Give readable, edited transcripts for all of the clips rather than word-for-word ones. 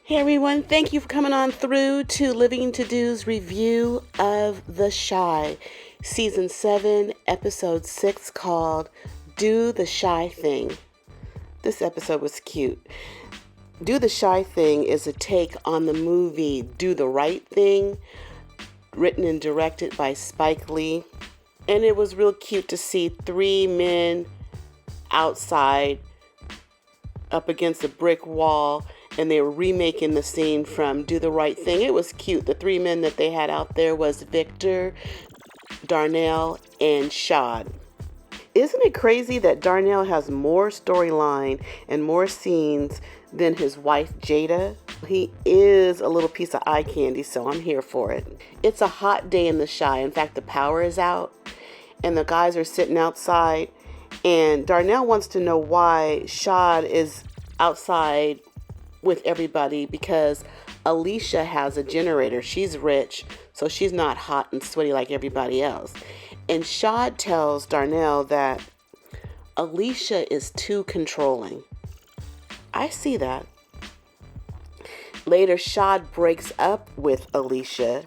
Hey everyone, thank you for coming on through to Living To Do's review of The Chi, Season 7, Episode 6, called Do the Chi Thing. This episode was cute. Do the Chi Thing is a take on the movie Do the Right Thing, written and directed by Spike Lee. And it was real cute to see three men outside up against a brick wall, and they were remaking the scene from Do the Right Thing. It was cute. The three men that they had out there was Victor, Darnell, and Shad. Isn't it crazy that Darnell has more storyline and more scenes than his wife Jada? He is a little piece of eye candy, so I'm here for it. It's a hot day in the Chi. In fact, the power is out, and the guys are sitting outside, and Darnell wants to know why Shad is outside with everybody, because Alicia has a generator. She's rich, so she's not hot and sweaty like everybody else. And Shad tells Darnell that Alicia is too controlling. I see that. Later, Shad breaks up with Alicia.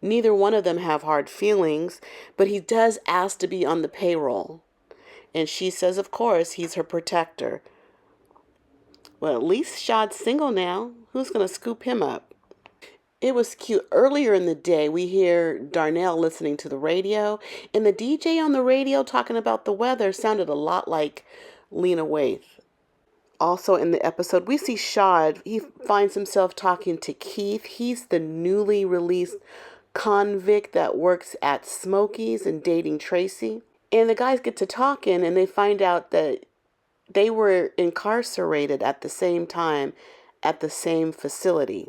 Neither one of them have hard feelings, but he does ask to be on the payroll. And she says, of course, he's her protector. Well, at least Shad's single now. Who's going to scoop him up? It was cute. Earlier in the day, we hear Darnell listening to the radio, and the DJ on the radio talking about the weather sounded a lot like Lena Waithe. Also in the episode, we see Shad. He finds himself talking to Keith. He's the newly released convict that works at Smokey's and dating Tracy. And the guys get to talking, and they find out that they were incarcerated at the same time at the same facility.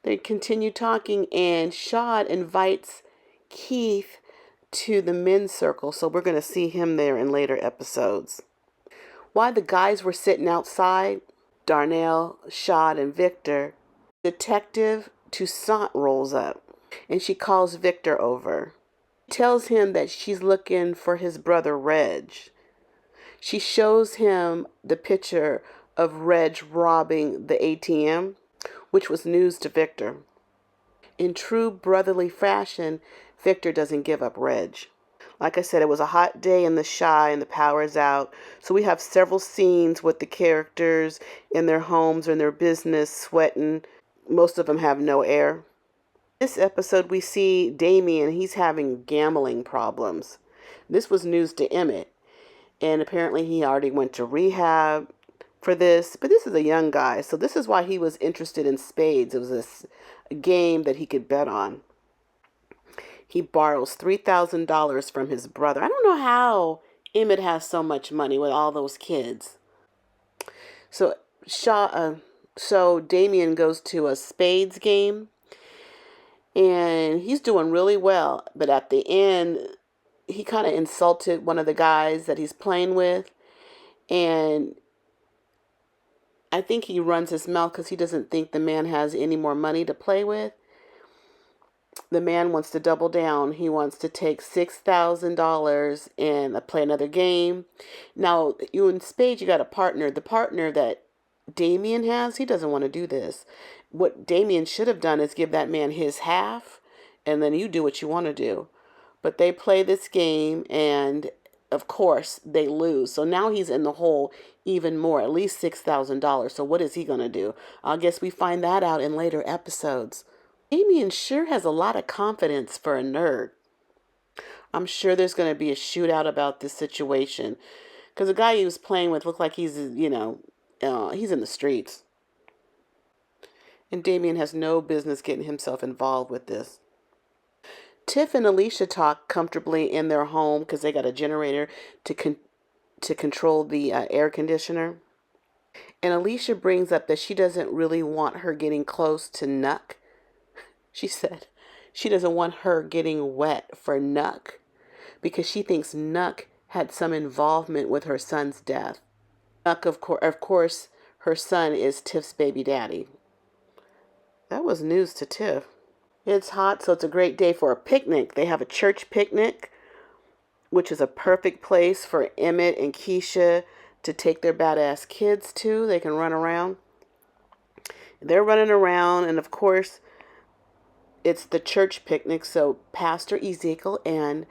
They continue talking, and Shad invites Keith to the men's circle, so we're going to see him there in later episodes. While the guys were sitting outside, Darnell, Shad, and Victor, Detective Toussaint rolls up, and she calls Victor over. She tells him that she's looking for his brother Reg. She shows him the picture of Reg robbing the ATM, which was news to Victor. In true brotherly fashion, Victor doesn't give up Reg. Like I said, it was a hot day in the Chi and the power is out. So we have several scenes with the characters in their homes or in their business sweating. Most of them have no air. This episode we see Damien, he's having gambling problems. This was news to Emmett. And apparently he already went to rehab for this. But this is a young guy, so this is why he was interested in spades. It was a game that he could bet on. He borrows $3,000 from his brother. I don't know how Emmett has so much money with all those kids. So Damien goes to a spades game, and he's doing really well. But at the end, he kind of insulted one of the guys that he's playing with, and I think he runs his mouth because he doesn't think the man has any more money to play with. The man wants to double down. He wants to take $6,000 and play another game. Now, you in spades, you got a partner. The partner that Damien has, he doesn't want to do this. What Damien should have done is give that man his half, and then you do what you want to do. But they play this game, and of course, they lose. So now he's in the hole even more, at least $6,000. So what is he going to do? I guess we find that out in later episodes. Damien sure has a lot of confidence for a nerd. I'm sure there's going to be a shootout about this situation, because the guy he was playing with looked like he's in the streets. And Damien has no business getting himself involved with this. Tiff and Alicia talk comfortably in their home because they got a generator to control the air conditioner. And Alicia brings up that she doesn't really want her getting close to Nuck. She said she doesn't want her getting wet for Nuck because she thinks Nuck had some involvement with her son's death. Nuck, of course, her son is Tiff's baby daddy. That was news to Tiff. It's hot, so it's a great day for a picnic. They have a church picnic, which is a perfect place for Emmett and Keisha to take their badass kids to. They can run around. They're running around, and of course, it's the church picnic. So Pastor Ezekiel and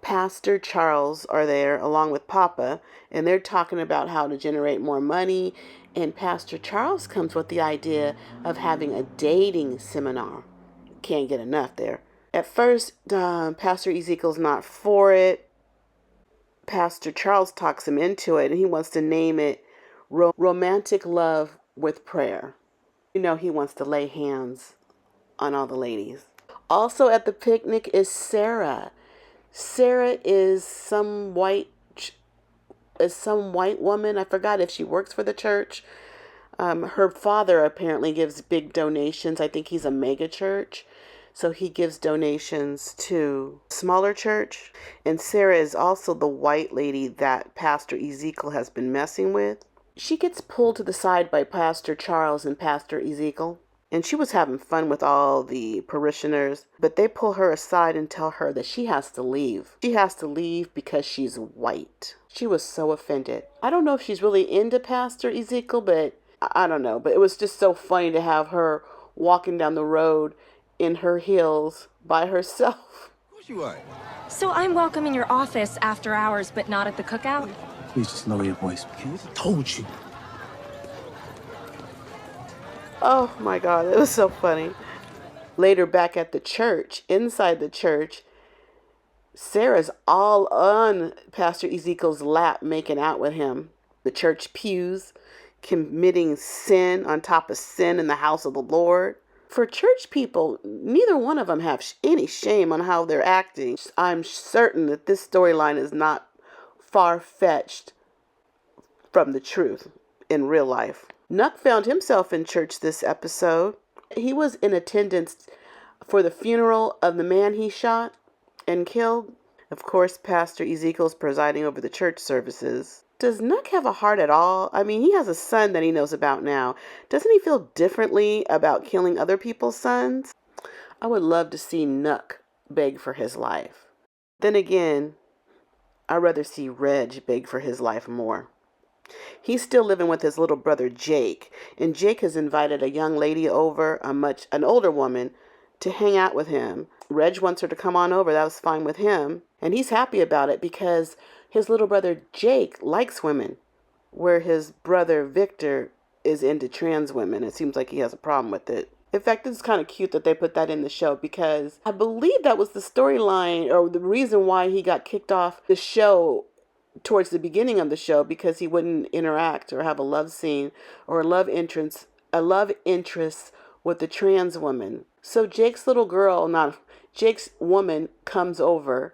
Pastor Charles are there along with Papa, and they're talking about how to generate more money. And Pastor Charles comes with the idea of having a dating seminar. Can't get enough there. At first, Pastor Ezekiel's not for it. Pastor Charles talks him into it, and he wants to name it Romantic Love with Prayer. He wants to lay hands on all the ladies. Also at the picnic is Sarah. Sarah is some white woman. I forgot if she works for the church. Her father apparently gives big donations. I think he's a mega church. So he gives donations to a smaller church. And Sarah is also the white lady that Pastor Ezekiel has been messing with. She gets pulled to the side by Pastor Charles and Pastor Ezekiel. And she was having fun with all the parishioners, but they pull her aside and tell her that she has to leave. She has to leave because she's white. She was so offended. I don't know if she's really into Pastor Ezekiel, but I don't know. But it was just so funny to have her walking down the road in her heels by herself. What you are? So I'm welcome in your office after hours, but not at the cookout? Please just lower your voice. I told you. Oh my God, it was so funny. Later, back at the church, inside the church, Sarah's all on Pastor Ezekiel's lap, making out with him. The church pews, committing sin on top of sin in the house of the Lord. For church people, neither one of them have any shame on how they're acting. I'm certain that this storyline is not far-fetched from the truth in real life. Nuck found himself in church this episode. He was in attendance for the funeral of the man he shot and killed. Of course, Pastor Ezekiel's presiding over the church services. Does Nuck have a heart at all? I mean, he has a son that he knows about now. Doesn't he feel differently about killing other people's sons? I would love to see Nuck beg for his life. Then again, I'd rather see Reg beg for his life more. He's still living with his little brother Jake, and Jake has invited a young lady over, an older woman, to hang out with him. Reg wants her to come on over. That was fine with him, and he's happy about it because his little brother Jake likes women, where his brother Victor is into trans women. It seems like he has a problem with it. In fact, it's kind of cute that they put that in the show because I believe that was the storyline or the reason why he got kicked off the show towards the beginning of the show, because he wouldn't interact or have a love scene or a love interest with the trans woman. So Jake's woman comes over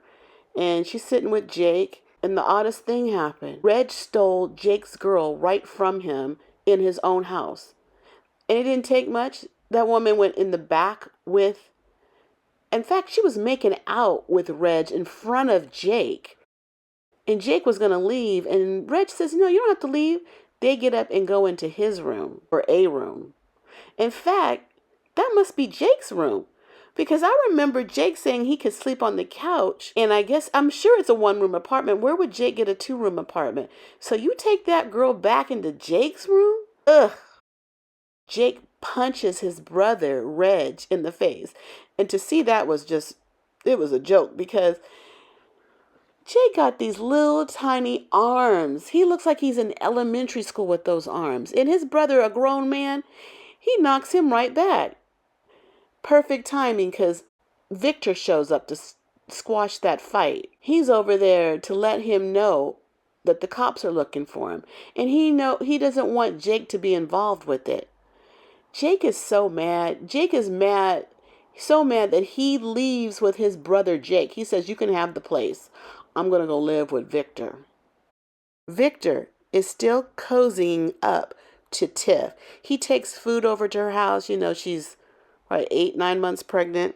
and she's sitting with Jake, and the oddest thing happened. Reg stole Jake's girl right from him in his own house. And it didn't take much. That woman went in the back in fact, she was making out with Reg in front of Jake. And Jake was going to leave, and Reg says, no, you don't have to leave. They get up and go into his room, or a room. In fact, that must be Jake's room, because I remember Jake saying he could sleep on the couch, and I'm sure it's a one-room apartment. Where would Jake get a two-room apartment? So you take that girl back into Jake's room? Ugh. Jake punches his brother, Reg, in the face. And to see that it was a joke, because Jake got these little tiny arms. He looks like he's in elementary school with those arms. And his brother, a grown man, he knocks him right back. Perfect timing, because Victor shows up to squash that fight. He's over there to let him know that the cops are looking for him. And he doesn't want Jake to be involved with it. Jake is so mad. Jake is mad, so mad that he leaves with his brother Jake. He says, you can have the place. I'm going to go live with Victor. Victor is still cozying up to Tiff. He takes food over to her house. She's 8-9 months pregnant.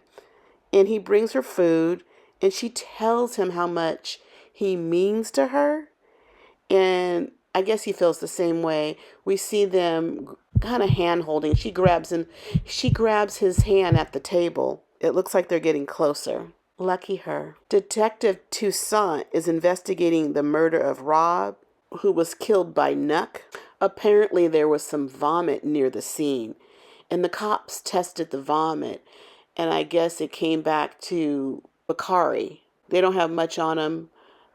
And he brings her food. And she tells him how much he means to her. And I guess he feels the same way. We see them kind of hand holding. She grabs his hand at the table. It looks like they're getting closer. Lucky her. Detective Toussaint is investigating the murder of Rob, who was killed by Nuck. Apparently there was some vomit near the scene, And the cops tested the vomit, and I guess it came back to Bakari. They don't have much on him.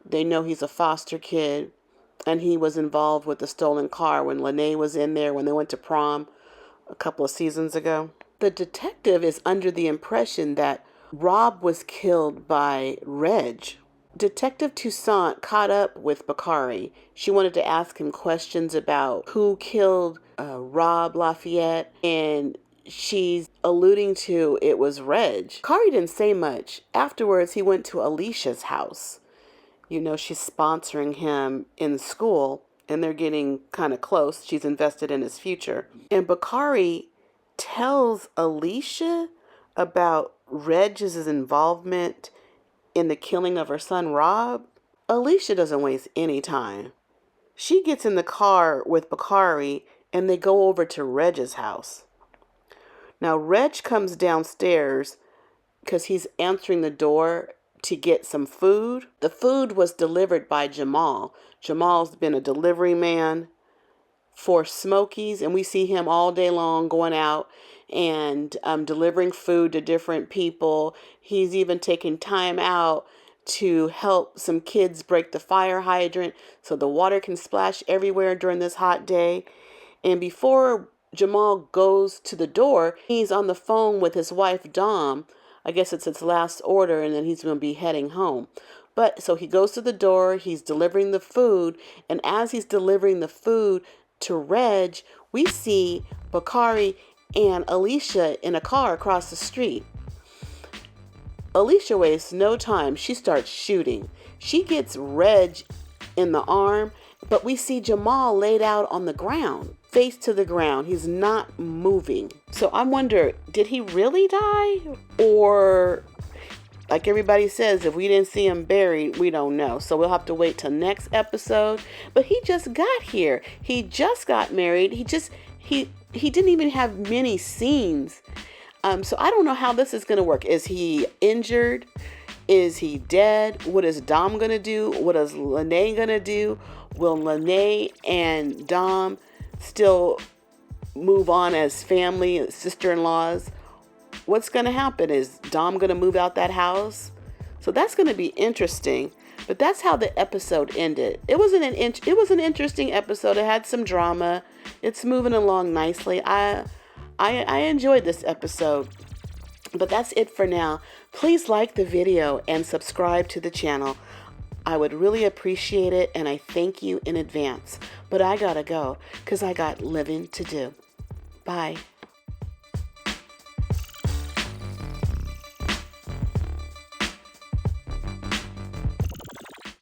They know he's a foster kid, and he was involved with the stolen car when Lene was in there when they went to prom a couple of seasons ago. The detective is under the impression that Rob was killed by Reg. Detective Toussaint caught up with Bakari. She wanted to ask him questions about who killed Rob Lafayette, and she's alluding to it was Reg. Bakari didn't say much. Afterwards, he went to Alicia's house. You know, she's sponsoring him in school, and they're getting kind of close. She's invested in his future. And Bakari tells Alicia about Reg's involvement in the killing of her son, Rob. Alicia doesn't waste any time. She gets in the car with Bakari, and they go over to Reg's house. Now, Reg comes downstairs because he's answering the door to get some food. The food was delivered by Jamal. Jamal's been a delivery man for Smokies, and we see him all day long going out and delivering food to different people. He's even taking time out to help some kids break the fire hydrant so the water can splash everywhere during this hot day. And before Jamal goes to the door, he's on the phone with his wife, Dom. I guess it's his last order, and then he's going to be heading home. But so he goes to the door, he's delivering the food, and as he's delivering the food to Reg, we see Bakari and Alicia in a car across the street. Alicia wastes no time. She starts shooting. She gets Reg in the arm, but we see Jamal laid out on the ground, face to the ground. He's not moving. So I wonder, did he really die? Or, like everybody says, if we didn't see him buried, we don't know. So we'll have to wait till next episode. But he just got here. He just got married. He didn't even have many scenes. So I don't know how this is going to work. Is he injured? Is he dead? What is Dom going to do? What is Lene going to do? Will Lene and Dom still move on as family, sister-in-laws? What's going to happen? Is Dom going to move out that house? So that's going to be interesting. But that's how the episode ended. It was an interesting episode. It had some drama. It's moving along nicely. I enjoyed this episode. But that's it for now. Please like the video and subscribe to the channel. I would really appreciate it, and I thank you in advance. But I gotta go because I got living to do. Bye.